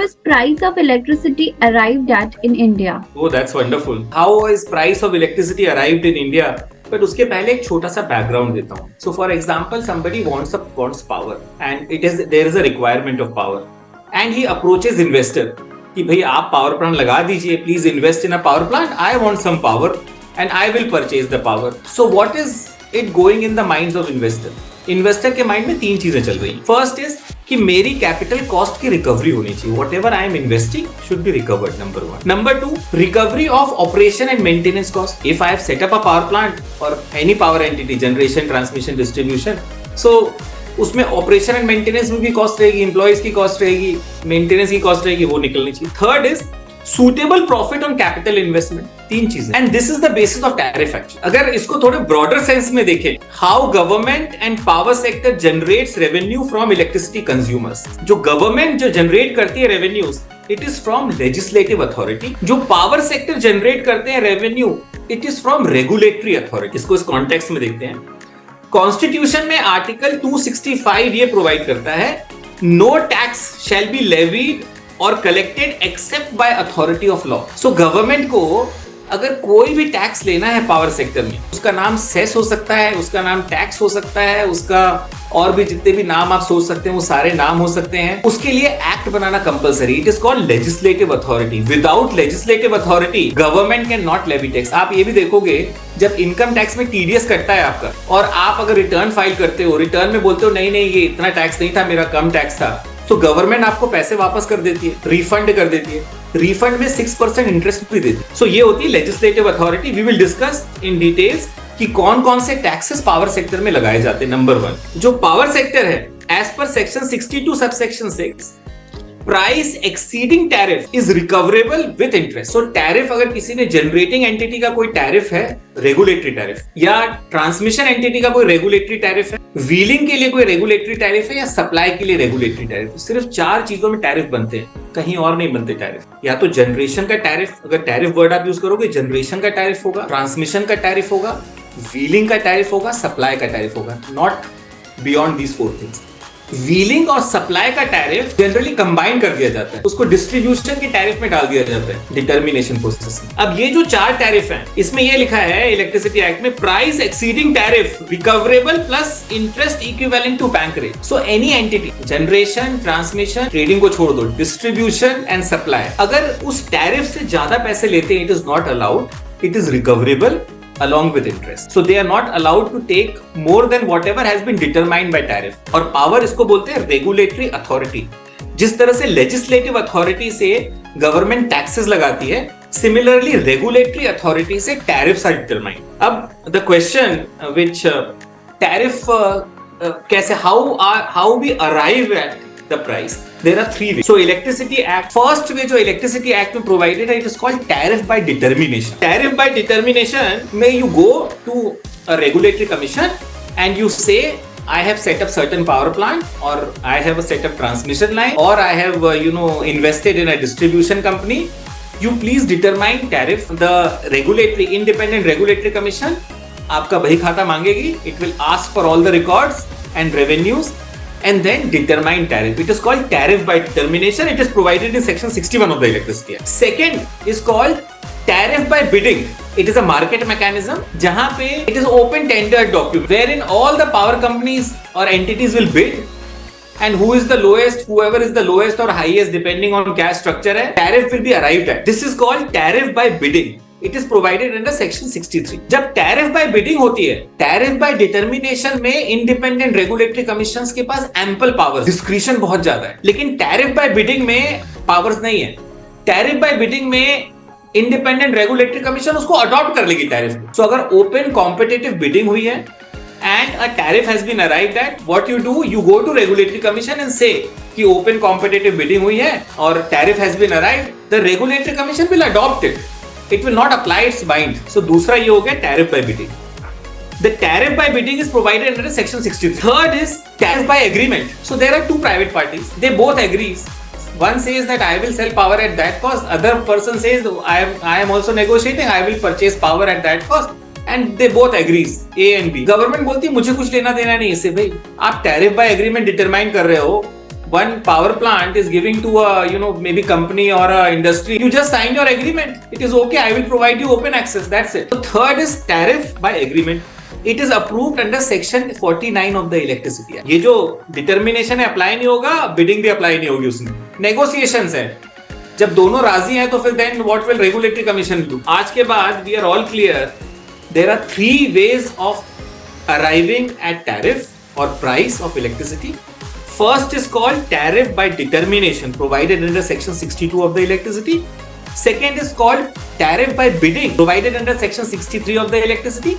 is price of electricity arrived at in India? Oh, that's wonderful. How is price of electricity arrived in India? But उसके पहले एक छोटा सा background देता हूँ. So for example, somebody wants power and there is a requirement of power and he approaches investor कि भाई आप पावर प्लांट लगा दीजिए, please invest in a power plant. I want some power and I will purchase the power. So what is it going in the minds of investor? Investor के mind में तीन चीजें चल रही हैं. फर्स्ट इज कि मेरी कैपिटल कॉस्ट की रिकवरी होनी चाहिए. Whatever I am investing should be recovered. Number one. Number two, recovery of operation and maintenance cost. If I have set up a power plant और any power entity, generation, transmission, distribution, so उसमें operation and maintenance में भी cost रहेगी, employees की cost रहेगी, maintenance की cost रहेगी, वो निकलनी चाहिए. Third is suitable profit on capital investment. तीन चीजें. And this is the basis of tariff action. अगर इसको थोड़े broader sense में देखें, how government and power sector generates revenue from electricity consumers. जो government जो generate करती है revenues, it is from legislative authority. जो power sector generate करते हैं revenue, it is from regulatory authority. इसको इस context में देखते हैं. Constitution में आर्टिकल 265 ये प्रोवाइड करता है, no tax shall be levied और collected except by authority of law. So government को अगर कोई भी टैक्स लेना है पावर सेक्टर में, उसका नाम सेस हो सकता है, उसका नाम टैक्स हो सकता है, उसका और भी जितने भी नाम आप सोच सकते हैं वो सारे नाम हो सकते हैं. उसके लिए एक्ट बनाना compulsory. It is called legislative authority. Without legislative authority government can not levy tax. आप ये भी देखोगे जब इनकम टैक्स में टीडीएस कटता है आपका और आप अगर रिटर्न फाइल करते हो, रिटर्न में बोलते हो नहीं नहीं ये इतना टैक्स नहीं था, मेरा कम टैक्स था, तो गवर्नमेंट आपको पैसे वापस कर देती है, रिफंड कर देती है. रिफंड में 6% इंटरेस्ट भी देती है. सो ये होती है legislative authority. We will discuss in details कि कौन कौन से टैक्सेस पावर सेक्टर में लगाए जाते हैं. नंबर वन, जो पावर सेक्टर है, as per section 62 subsection 6, price exceeding tariff is recoverable with interest. So tariff अगर किसी ने जनरेटिंग एंटिटी का कोई टैरिफ है, रेगुलेटरी टैरिफ, या ट्रांसमिशन एंटिटी का कोई रेगुलेटरी टैरिफ है, व्हीलिंग के लिए कोई रेगुलेटरी टैरिफ है, या सप्लाई के लिए रेगुलेटरी टैरिफ, सिर्फ 4 चीजों में टैरिफ बनते हैं, कहीं और नहीं बनते टैरिफ. या तो जनरेशन का टैरिफ, अगर टैरिफ वर्ड आप यूज करोगे, जनरेशन का टैरिफ होगा, ट्रांसमिशन का टैरिफ होगा, व्हीलिंग का टैरिफ होगा, सप्लाई का टैरिफ होगा. Not beyond these 4 things. Wheeling और सप्लाई का टैरिफ जनरली कंबाइन कर दिया जाता है, उसको डिस्ट्रीब्यूशन के टैरिफ में डाल दिया जाता है डिटर्मिनेशन प्रोसेस में. अब ये जो 4 टैरिफ हैं, इसमें ये लिखा है इलेक्ट्रिसिटी एक्ट में, price exceeding tariff recoverable plus interest equivalent to bank rate. So any entity, generation, transmission, trading को छोड़ दो, डिस्ट्रीब्यूशन एंड सप्लाई, अगर उस टैरिफ से ज्यादा पैसे लेते हैं, it is not allowed, it is recoverable along with interest. So they are not allowed to take more than whatever has been determined by tariff. और पावर इसको बोलते हैं रेगुलेटरी अथॉरिटी. जिस तरह से लेजिस्लेटिव अथॉरिटी से गवर्नमेंट टैक्सेस लगाती है, सिमिलरली रेगुलेटरी अथॉरिटी से टैरिफ्स आर डिटरमाइंड. अब द क्वेश्चन व्हिच टैरिफ कैसे, how we arrive at the price, there are 3 ways. So electricity act, first way जो electricity act में provided है, it is called tariff by determination. Tariff by determination में you go to a regulatory commission and you say I have set up certain power plant, or I have set up transmission line, or I have invested in a distribution company. You please determine tariff. The regulatory, independent regulatory commission आपका बही खाता मांगेगी. It will ask for all the records and revenues and then determine tariff. It is called tariff by determination. It is provided in section 61 of the Electricity Act. Second is called tariff by bidding. It is a market mechanism जहां पे it is open tender document wherein all the power companies or entities will bid, and who is the lowest, whoever is the lowest or highest depending on क्या structure है, tariff will be arrived at. This is called tariff by bidding. It is provided under section 63. जब tariff bye bidding होती है, tariff bye determination में independent regulatory commissions के पास ample power, discretion बहुत ज्यादा है. लेकिन टैरिफ बाय बिडिंग में पावर्स नहीं है. टैरिफ बाय बिडिंग में इंडिपेंडेंट रेगुलेटरी कमीशन उसको अडॉप्ट कर लेगी टैरिफ को. सो अगर ओपन कॉम्पिटिटिव बिडिंग हुई है and a tariff has been arrived at, what you do, you go to regulatory commission and say कि open competitive bidding हुई है और tariff has been arrived, the regulatory commission will adopt it. It will not apply its mind. So दूसरा ये हो गया tariff by bidding. The tariff by bidding is provided under section 63. Third is tariff by agreement. So there are 2 private parties. They both agree. One says that I will sell power at that cost. Other person says I am also negotiating. I will purchase power at that cost. And they both agrees. A and B. Government बोलती है मुझे कुछ लेना देना नहीं इससे. भाई आप tariff by agreement determine कर रहे हो, one power plant is giving to a maybe company or a industry, you just sign your agreement. It is okay, I will provide you open access, that's it. So third is tariff by agreement. It is approved under section 49 of the electricity act. ये जो determination है apply नहीं होगा, bidding भी apply नहीं होगी उसमें. Negotiations है, जब दोनों राजी हैं तो फिर then what will regulatory commission do. आज के बाद we are all clear, there are 3 ways of arriving at tariff or price of electricity. First is called tariff by determination, provided under section 62 of the electricity. Second is called tariff by bidding, provided under section 63 of the electricity.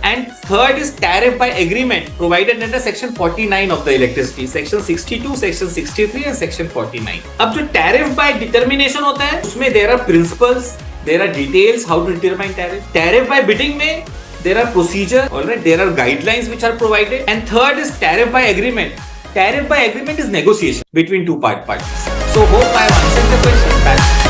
And third is tariff by agreement, provided under section 49 of the electricity. Section 62, section 63 and section 49. अब जो tariff by determination होता है, उसमें there are principles, there are details how to determine tariff. Tariff by bidding में there are procedure, alright, there are guidelines which are provided. And third is tariff by agreement. Tariff by agreement is negotiation between two parties. So hope I have answered the question.